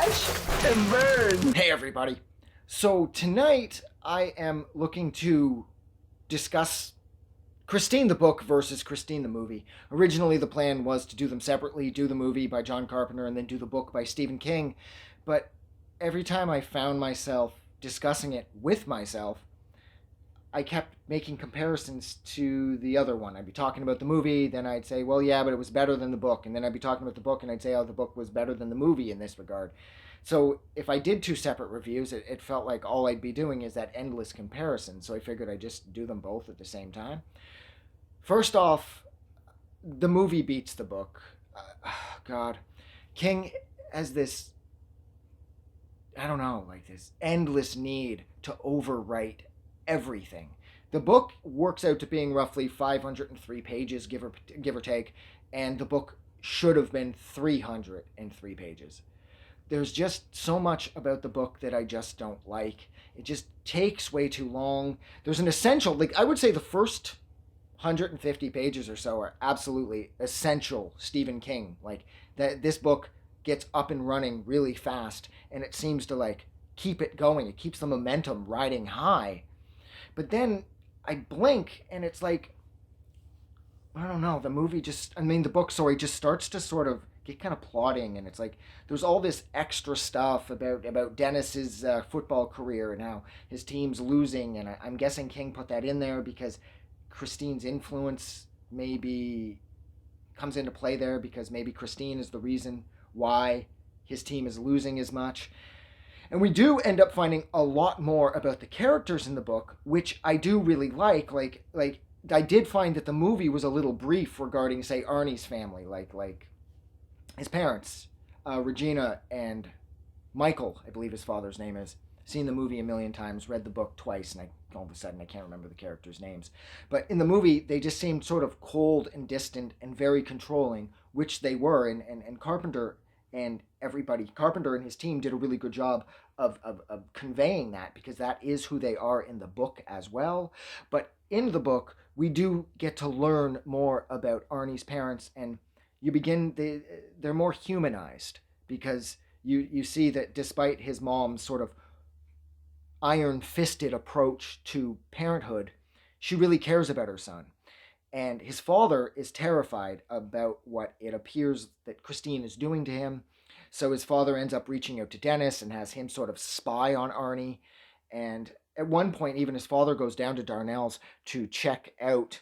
Crash and burn. Hey everybody. So tonight I am looking to discuss Christine the book versus Christine the movie. Originally the plan was to do them separately, do the movie by John Carpenter and then do the book by Stephen King. But every time I found myself discussing it with myself, I kept making comparisons to the other one. I'd be talking about the movie, then I'd say, well, yeah, but it was better than the book. And then I'd be talking about the book, and I'd say, oh, the book was better than the movie in this regard. So if I did two separate reviews, it felt like all I'd be doing is that endless comparison. So I figured I'd just do them both at the same time. First off, the movie beats the book. God. King has this, I don't know, like this endless need to overwrite everything. The book works out to being roughly 503 pages, give or take, and the book should have been 303 pages. There's just so much about the book that I just don't like. It just takes way too long. There's an essential, like I would say the first 150 pages or so are absolutely essential Stephen King. Like that this book gets up and running really fast and it seems to like keep it going. It keeps the momentum riding high. But then I blink and it's like I don't know, the movie just I mean the book sorry just starts to sort of get kind of plotting and it's like there's all this extra stuff about Dennis's football career and how his team's losing and I'm guessing King put that in there because Christine's influence maybe comes into play there because maybe Christine is the reason why his team is losing as much. And we do end up finding a lot more about the characters in the book, which I do really like. Like I did find that the movie was a little brief regarding, say, Arnie's family, like his parents, Regina and Michael, I believe his father's name is. Seen the movie a million times, read the book twice, and all of a sudden I can't remember the characters' names. But in the movie, they just seemed sort of cold and distant and very controlling, which they were. And Carpenter and everybody, Carpenter and his team did a really good job of conveying that because that is who they are in the book as well. But in the book, we do get to learn more about Arnie's parents, and they're more humanized because you see that despite his mom's sort of iron fisted approach to parenthood, she really cares about her son. And his father is terrified about what it appears that Christine is doing to him. So his father ends up reaching out to Dennis and has him sort of spy on Arnie. And at one point, even his father goes down to Darnell's to check out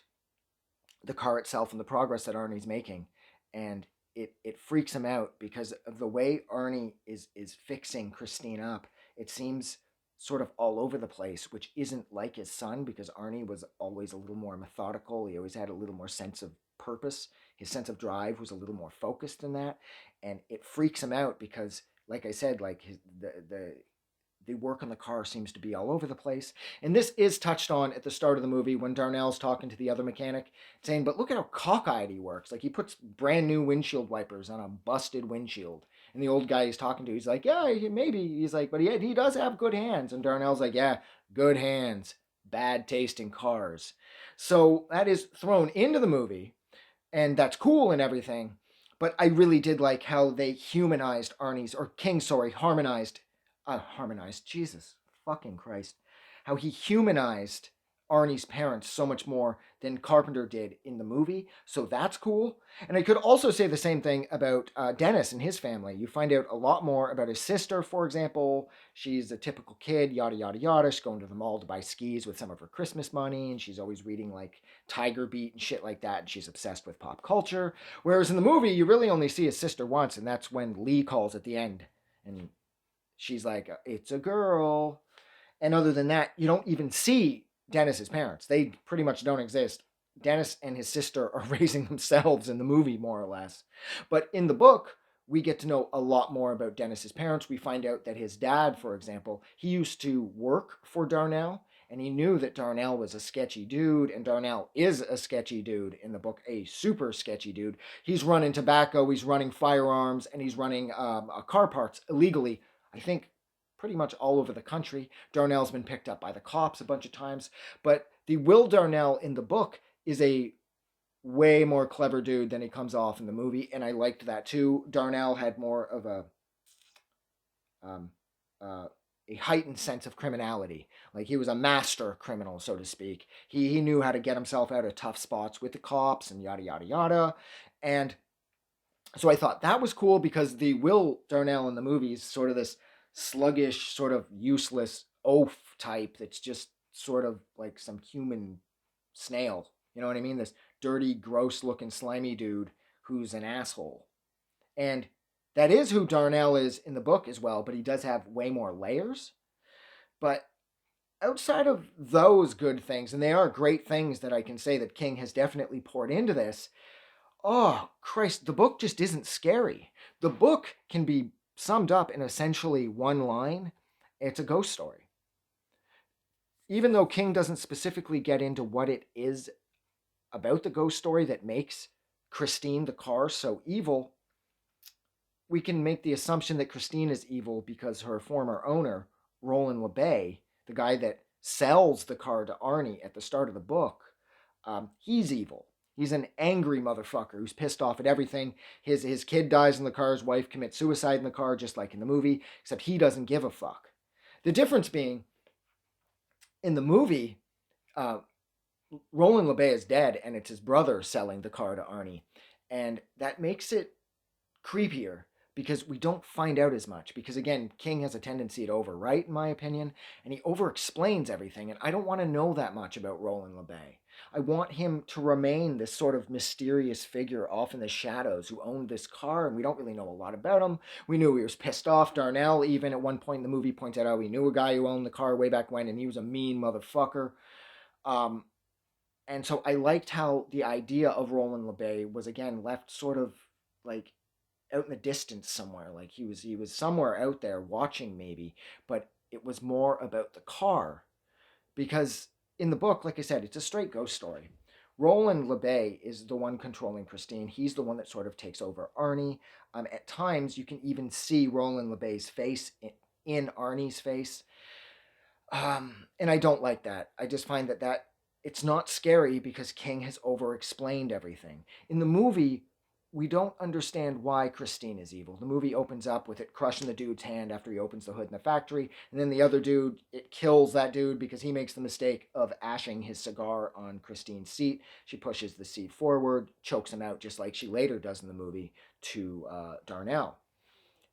the car itself and the progress that Arnie's making. And it freaks him out because of the way Arnie is fixing Christine up. It seems sort of all over the place, which isn't like his son because Arnie was always a little more methodical. He always had a little more sense of purpose. His sense of drive was a little more focused than that, and it freaks him out because, like I said, like the work on the car seems to be all over the place. And this is touched on at the start of the movie when Darnell's talking to the other mechanic, saying, but look at how cockeyed he works. Like he puts brand new windshield wipers on a busted windshield. And the old guy he's talking to, he's like, yeah, maybe. He's like, but he does have good hands. And Darnell's like, yeah, good hands, bad taste in cars. So that is thrown into the movie, and that's cool and everything. But I really did like how they humanized Arnie's, or King, sorry, harmonized, Jesus fucking Christ, how he humanized Arnie's parents so much more than Carpenter did in the movie. So that's cool. And I could also say the same thing about Dennis and his family. You find out a lot more about his sister, for example. She's a typical kid, yada, yada, yada. She's going to the mall to buy skis with some of her Christmas money, and she's always reading like Tiger Beat and shit like that, and she's obsessed with pop culture. Whereas in the movie, you really only see his sister once, and that's when Lee calls at the end. And she's like, it's a girl. And other than that, you don't even see Dennis's parents. They pretty much don't exist. Dennis and his sister are raising themselves in the movie, more or less. But in the book, we get to know a lot more about Dennis's parents. We find out that his dad, for example, he used to work for Darnell, and he knew that Darnell was a sketchy dude, and Darnell is a sketchy dude in the book, a super sketchy dude. He's running tobacco, he's running firearms, and he's running car parts illegally, I think, pretty much all over the country. Darnell's been picked up by the cops a bunch of times, but the Will Darnell in the book is a way more clever dude than he comes off in the movie, and I liked that too. Darnell had more of a um, a heightened sense of criminality. Like he was a master criminal, so to speak. He knew how to get himself out of tough spots with the cops and yada yada yada. And so I thought that was cool because the Will Darnell in the movie is sort of this sluggish, sort of useless oaf type that's just sort of like some human snail. You know what I mean? This dirty, gross looking, slimy dude who's an asshole. And that is who Darnell is in the book as well, but he does have way more layers. But outside of those good things, and they are great things that I can say that King has definitely poured into this, oh, Christ, the book just isn't scary. The book can be summed up in essentially one line. It's a ghost story. Even though King doesn't specifically get into what it is about the ghost story that makes Christine the car so evil, we can make the assumption that Christine is evil because her former owner, Roland LeBay, the guy that sells the car to Arnie at the start of the book, he's evil. He's an angry motherfucker who's pissed off at everything. His kid dies in the car, his wife commits suicide in the car, just like in the movie, except he doesn't give a fuck. The difference being, in the movie, Roland LeBay is dead, and it's his brother selling the car to Arnie. And that makes it creepier because we don't find out as much. Because again, King has a tendency to overwrite, in my opinion, and he over-explains everything. And I don't want to know that much about Roland LeBay. I want him to remain this sort of mysterious figure off in the shadows who owned this car, and we don't really know a lot about him. We knew he was pissed off. Darnell, even at one point in the movie, points out how he knew a guy who owned the car way back when, and he was a mean motherfucker. And so I liked how the idea of Roland LeBay was again left sort of like out in the distance somewhere. Like he was somewhere out there watching maybe, but it was more about the car. Because in the book, like I said, it's a straight ghost story. Roland LeBay is the one controlling Christine. He's the one that sort of takes over Arnie. At times, you can even see Roland LeBay's face in Arnie's face. And I don't like that. I just find that it's not scary because King has over-explained everything. In the movie, we don't understand why Christine is evil. The movie opens up with it crushing the dude's hand after he opens the hood in the factory, and then the other dude, it kills that dude because he makes the mistake of ashing his cigar on Christine's seat. She pushes the seat forward, chokes him out just like she later does in the movie to Darnell.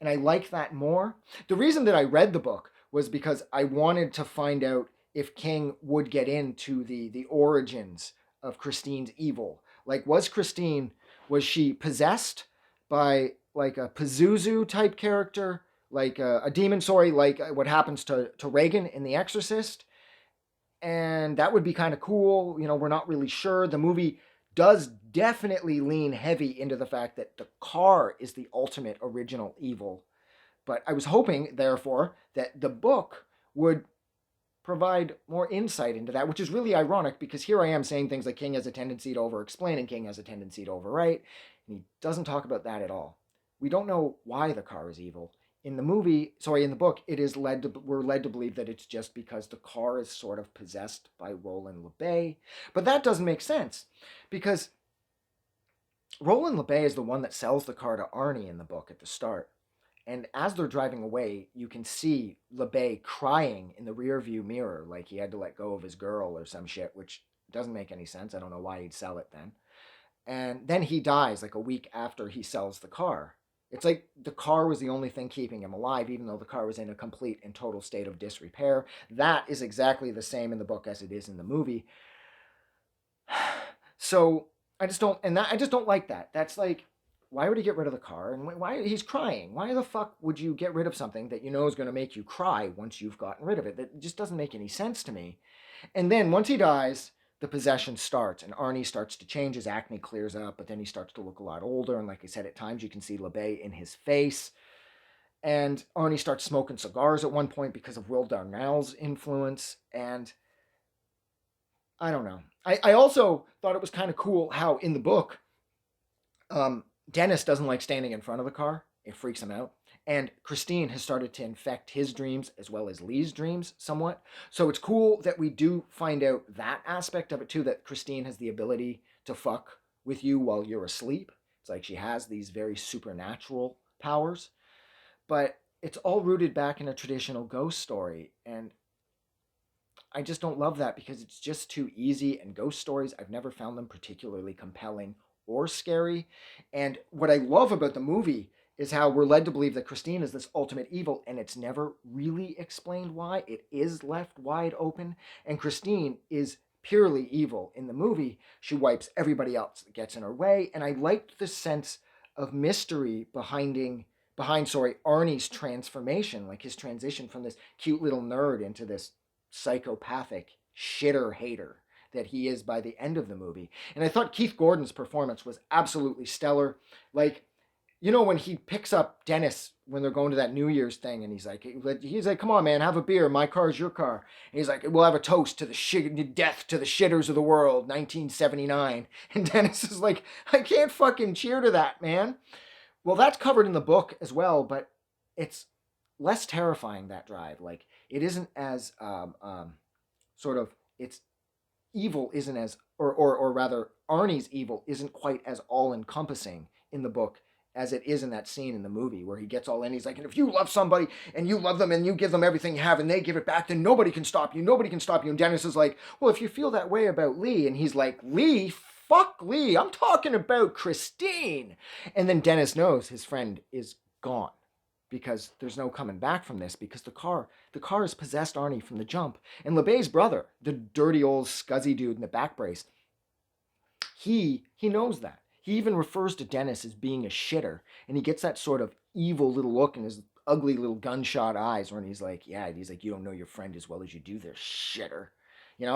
And I like that more. The reason that I read the book was because I wanted to find out if King would get into the origins of Christine's evil. Like, was she possessed by like a Pazuzu type character, like a demon, sorry, like what happens to Reagan in The Exorcist? And that would be kind of cool. You know, we're not really sure. The movie does definitely lean heavy into the fact that the car is the ultimate original evil. But I was hoping, therefore, that the book would provide more insight into that, which is really ironic because here I am saying things like King has a tendency to over-explain and King has a tendency to overwrite, and he doesn't talk about that at all. We don't know why the car is evil. In the book, we're led to believe that it's just because the car is sort of possessed by Roland LeBay, but that doesn't make sense because Roland LeBay is the one that sells the car to Arnie in the book at the start. And as they're driving away, you can see LeBay crying in the rearview mirror like he had to let go of his girl or some shit, which doesn't make any sense. I don't know why he'd sell it then. And then he dies like a week after he sells the car. It's like the car was the only thing keeping him alive, even though the car was in a complete and total state of disrepair. That is exactly the same in the book as it is in the movie. So I just don't like that. That's like, why would he get rid of the car? And why he's crying? Why the fuck would you get rid of something that you know is going to make you cry once you've gotten rid of it? That just doesn't make any sense to me. And then once he dies, the possession starts, and Arnie starts to change. His acne clears up, but then he starts to look a lot older. And like I said, at times you can see LeBay in his face. And Arnie starts smoking cigars at one point because of Will Darnell's influence. And I don't know. I also thought it was kind of cool how in the book, Dennis doesn't like standing in front of the car. It freaks him out. And Christine has started to infect his dreams as well as Lee's dreams somewhat. So it's cool that we do find out that aspect of it too, that Christine has the ability to fuck with you while you're asleep. It's like she has these very supernatural powers. But it's all rooted back in a traditional ghost story, and I just don't love that because it's just too easy. And ghost stories, I've never found them particularly compelling or scary. And what I love about the movie is how we're led to believe that Christine is this ultimate evil, and it's never really explained why. It is left wide open, and Christine is purely evil in the movie. She wipes everybody else that gets in her way, and I liked the sense of mystery behind Arnie's transformation, like his transition from this cute little nerd into this psychopathic shitter hater that he is by the end of the movie. And I thought Keith Gordon's performance was absolutely stellar. Like, when he picks up Dennis when they're going to that New Year's thing, and he's like, come on, man, have a beer. My car is your car. And he's like, we'll have a toast to the death to the shitters of the world, 1979. And Dennis is like, I can't fucking cheer to that, man. Well, that's covered in the book as well, but it's less terrifying, that drive. Like, it isn't as sort of, it's evil isn't as, or rather Arnie's evil isn't quite as all encompassing in the book as it is in that scene in the movie where he gets all in. He's like, and if you love somebody and you love them and you give them everything you have and they give it back, then nobody can stop you. Nobody can stop you. And Dennis is like, well, if you feel that way about Lee, and he's like, Lee? Fuck Lee. I'm talking about Christine. And then Dennis knows his friend is gone because there's no coming back from this, because the car has possessed Arnie from the jump. And LeBay's brother, the dirty old scuzzy dude in the back brace, he knows that. He even refers to Dennis as being a shitter, and he gets that sort of evil little look in his ugly little gunshot eyes when he's like, you don't know your friend as well as you do, this shitter.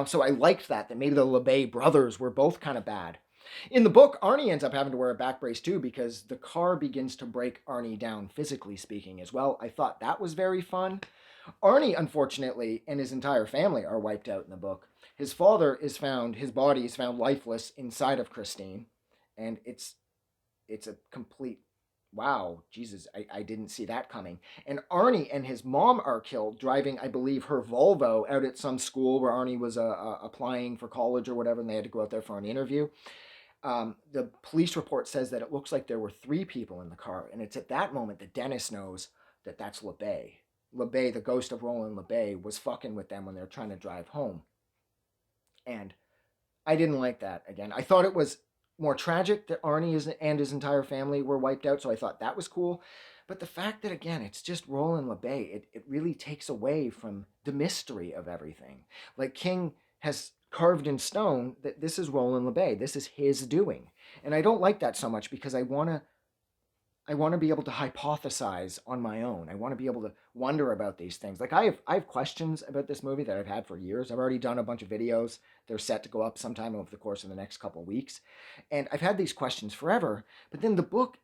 So I liked that maybe the LeBay brothers were both kind of bad. In the book, Arnie ends up having to wear a back brace too because the car begins to break Arnie down, physically speaking, as well. I thought that was very fun. Arnie, unfortunately, and his entire family are wiped out in the book. His father his body is found lifeless inside of Christine, and it's a complete, wow, Jesus, I didn't see that coming. And Arnie and his mom are killed driving, I believe, her Volvo out at some school where Arnie was applying for college or whatever, and they had to go out there for an interview. The police report says that it looks like there were 3 people in the car, and it's at that moment that Dennis knows that that's LeBay. LeBay, the ghost of Roland LeBay, was fucking with them when they were trying to drive home. And I didn't like that. Again, I thought it was more tragic that Arnie and his entire family were wiped out, so I thought that was cool. But the fact that, again, it's just Roland LeBay, it really takes away from the mystery of everything. Like, King has carved in stone that this is Roland LeBay. This is his doing. And I don't like that so much because I want to be able to hypothesize on my own. I want to be able to wonder about these things. Like, I have questions about this movie that I've had for years. I've already done a bunch of videos. They're set to go up sometime over the course of the next couple of weeks. And I've had these questions forever. But then the book,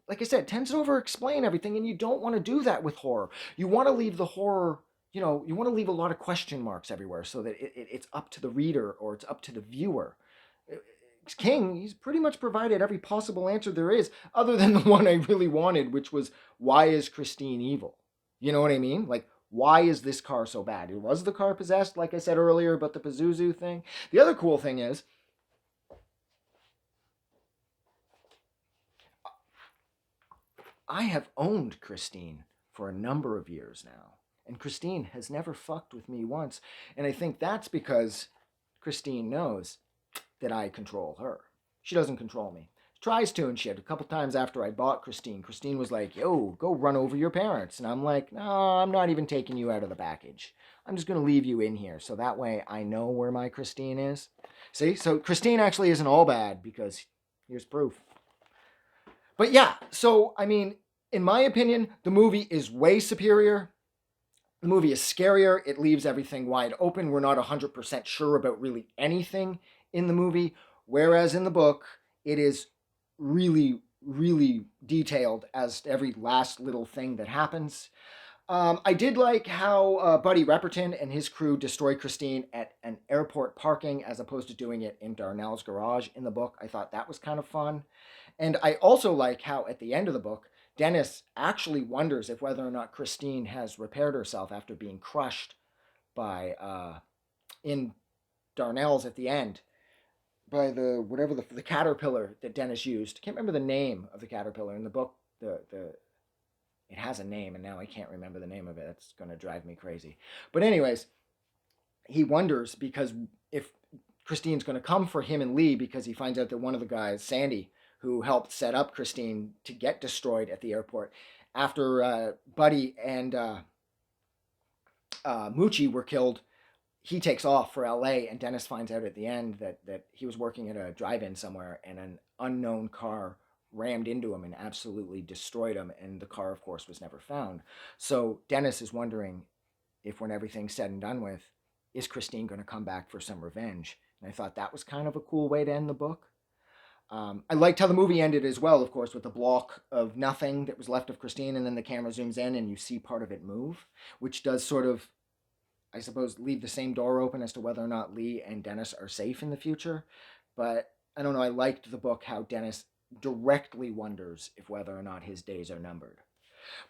like I said, tends to over-explain everything, and you don't want to do that with horror. You want to leave the horror, you want to leave a lot of question marks everywhere so that it's up to the reader or it's up to the viewer. King, he's pretty much provided every possible answer there is, other than the one I really wanted, which was, why is Christine evil? You know what I mean? Like, why is this car so bad? Was the car possessed, like I said earlier about the Pazuzu thing? The other cool thing is, I have owned Christine for a number of years now, and Christine has never fucked with me once, and I think that's because Christine knows that I control her. She doesn't control me. She tries to and shit. A couple times after I bought Christine was like, yo, go run over your parents. And I'm like, no, I'm not even taking you out of the package. I'm just going to leave you in here so that way I know where my Christine is. See? So Christine actually isn't all bad because here's proof. But yeah, so, I mean, in my opinion, the movie is way superior. The movie is scarier. It leaves everything wide open. We're not 100% sure about really anything in the movie, whereas in the book, it is really, really detailed as to every last little thing that happens. I did like how Buddy Repperton and his crew destroy Christine at an airport parking as opposed to doing it in Darnell's garage in the book. I thought that was kind of fun. And I also like how at the end of the book, Dennis actually wonders if whether or not Christine has repaired herself after being crushed by in Darnell's at the end by the caterpillar that Dennis used. I can't remember the name of the caterpillar in the book. It has a name, and now I can't remember the name of it. It's going to drive me crazy. But anyways, he wonders because if Christine's going to come for him and Lee, because he finds out that one of the guys, Sandy, who helped set up Christine to get destroyed at the airport, after Buddy and Moochie were killed, he takes off for LA, and Dennis finds out at the end that he was working at a drive-in somewhere, and an unknown car rammed into him and absolutely destroyed him, and the car, of course, was never found. So Dennis is wondering if, when everything's said and done with, is Christine going to come back for some revenge? And I thought that was kind of a cool way to end the book. I liked how the movie ended as well, of course, with the block of nothing that was left of Christine, and then the camera zooms in and you see part of it move, which does sort of, I suppose, leave the same door open as to whether or not Lee and Dennis are safe in the future. But I don't know, I liked the book how Dennis directly wonders if whether or not his days are numbered.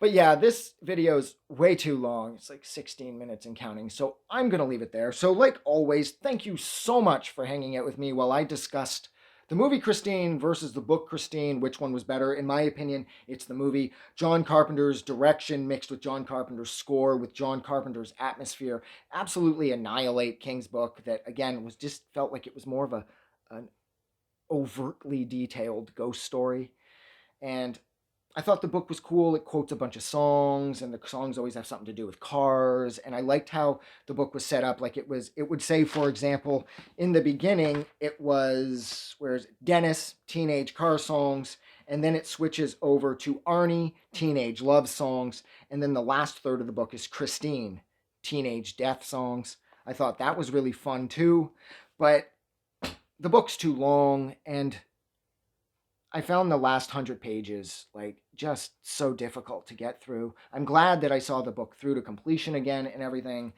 But yeah, this video is way too long. It's like 16 minutes and counting, so I'm going to leave it there. So like always, thank you so much for hanging out with me while I discussed the movie Christine versus the book Christine. Which one was better? In my opinion, it's the movie. John Carpenter's direction mixed with John Carpenter's score, with John Carpenter's atmosphere, absolutely annihilate King's book that, again, was just felt like it was more of an overtly detailed ghost story. And I thought the book was cool. It quotes a bunch of songs, and the songs always have something to do with cars. And I liked how the book was set up. Like it would say, for example, in the beginning, it was, where's Dennis, teenage car songs, and then it switches over to Arnie, teenage love songs, and then the last third of the book is Christine, teenage death songs. I thought that was really fun too, but the book's too long, and I found the last 100 pages like just so difficult to get through. I'm glad that I saw the book through to completion again and everything,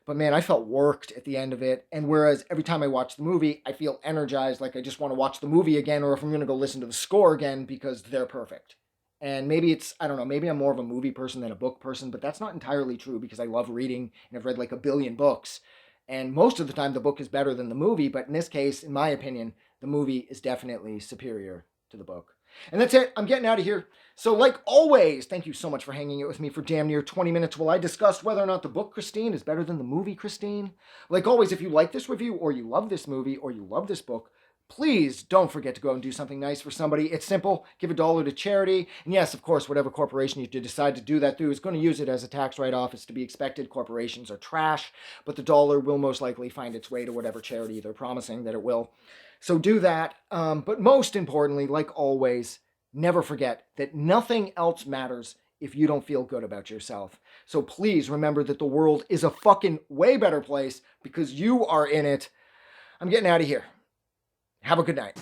but man, I felt worked at the end of it. And whereas every time I watch the movie, I feel energized, like I just want to watch the movie again, or if I'm going to go listen to the score again because they're perfect. And maybe it's, I don't know, maybe I'm more of a movie person than a book person, but that's not entirely true because I love reading and I've read like a billion books. And most of the time the book is better than the movie, but in this case, in my opinion, the movie is definitely superior to the book. And that's it. I'm getting out of here. So like always, thank you so much for hanging out with me for damn near 20 minutes while I discussed whether or not the book Christine is better than the movie Christine. Like always, if you like this review, or you love this movie, or you love this book, please don't forget to go and do something nice for somebody. It's simple. Give $1 to charity. And yes, of course, whatever corporation you decide to do that through is going to use it as a tax write-off. It's to be expected. Corporations are trash, but the dollar will most likely find its way to whatever charity they're promising that it will. So do that. But most importantly, like always, never forget that nothing else matters if you don't feel good about yourself. So please remember that the world is a fucking way better place because you are in it. I'm getting out of here. Have a good night.